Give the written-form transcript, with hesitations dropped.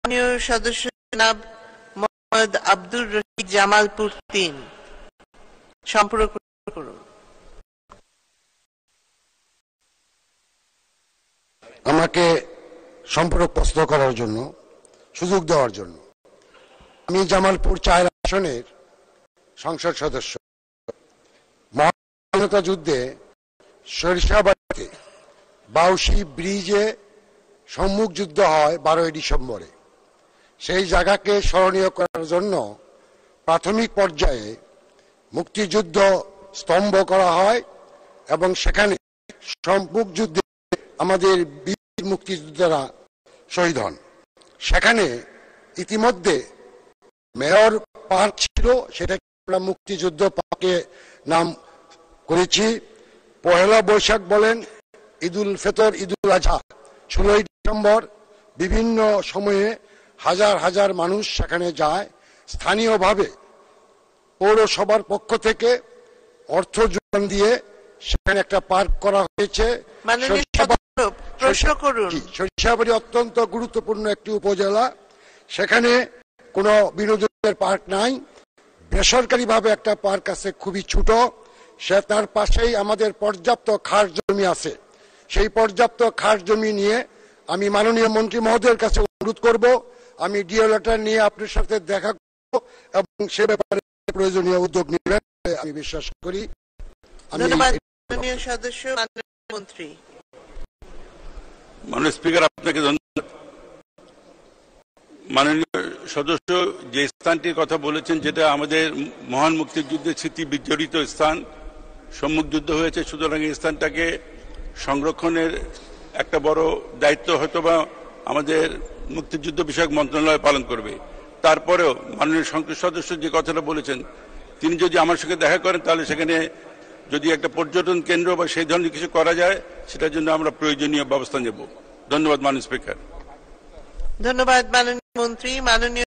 মাননীয় সদস্য জনাব মোহাম্মদ আব্দুর রশিদ জামালপুর 3 সম্পূর্ণ করুন। আমাকে সম্পূরক প্রশ্ন করার জন্য সুযোগ দেওয়ার জন্য। আমি জামালপুর 4 আসনের সংসদ সদস্য। মহাস্বাধীনতা যুদ্ধে সরিষাবাড়িতে বাউসি ব্রিজে সম্মুখ যুদ্ধ হয় 12 ডিসেম্বরে। সেই জায়গাকে স্মরণীয় করার জন্য প্রাথমিক পর্যায়ে মুক্তিযুদ্ধ স্তম্ভ করা হয় এবং সেখানে সম্মুখ যুদ্ধে আমাদের বীর মুক্তিযোদ্ধারা শহীদ হন। সেখানে ইতিমধ্যে মেয়র পার্ক ছিল, সেটাকে আমরা মুক্তিযুদ্ধ পার্কে নাম করেছি। পহেলা বৈশাখ বলেন, ঈদুল ফিতর, ঈদুল আজহা, 16 ডিসেম্বর বিভিন্ন সময়ে হাজার হাজার মানুষ সেখানে যায়। স্থানীয়ভাবে পৌরসভার পক্ষ থেকে অর্থ যোগান দিয়ে সেখানে একটা পার্ক করা হয়েছে। সরিষাবাড়ি অত্যন্ত গুরুত্বপূর্ণ একটি উপজেলা, সেখানে কোনো বিনোদনের পার্ক নাই। বেসরকারিভাবে একটা পার্ক আছে, খুবই ছোট। সে তার পাশেই আমাদের পর্যাপ্ত খাস জমি আছে। সেই পর্যাপ্ত খাস জমি নিয়ে আমি মাননীয় মন্ত্রী মহোদয়ের কাছে অনুরোধ করব, আমি ডিও লেটার নিয়ে আপনার সাথে দেখা করব এবং সে ব্যাপারে প্রয়োজনীয় উদ্যোগ নেবেন আমি বিশ্বাস করি। মাননীয় সদস্য মন্ত্রী। মাননীয় স্পিকার, আপনাকে ধন্যবাদ। মাননীয় সদস্য যে স্থানটির কথা বলেছেন, যেটা আমাদের মহান মুক্তিযুদ্ধের স্মৃতি বিজড়িত স্থান, সম্মুখ যুদ্ধ হয়েছে, সুতরাং এই স্থানটাকে সংরক্ষণের একটা বড় দায়িত্ব হয়তোবা আমাদের মুক্তিযুদ্ধ বিষয়ক মন্ত্রণালয় পালন করবে। তারপরেও মাননীয় সংসদ সদস্য যে কথাটা বলেছেন, তিনি যদি আমার সঙ্গে দেখা করেন তাহলে সেখানে যদি একটা পর্যটন কেন্দ্র বা সেই ধরনের কিছু করা যায়, সেটার জন্য আমরা প্রয়োজনীয় ব্যবস্থা নেব। ধন্যবাদ মাননীয় স্পিকার। ধন্যবাদ মাননীয় মন্ত্রী। মাননীয়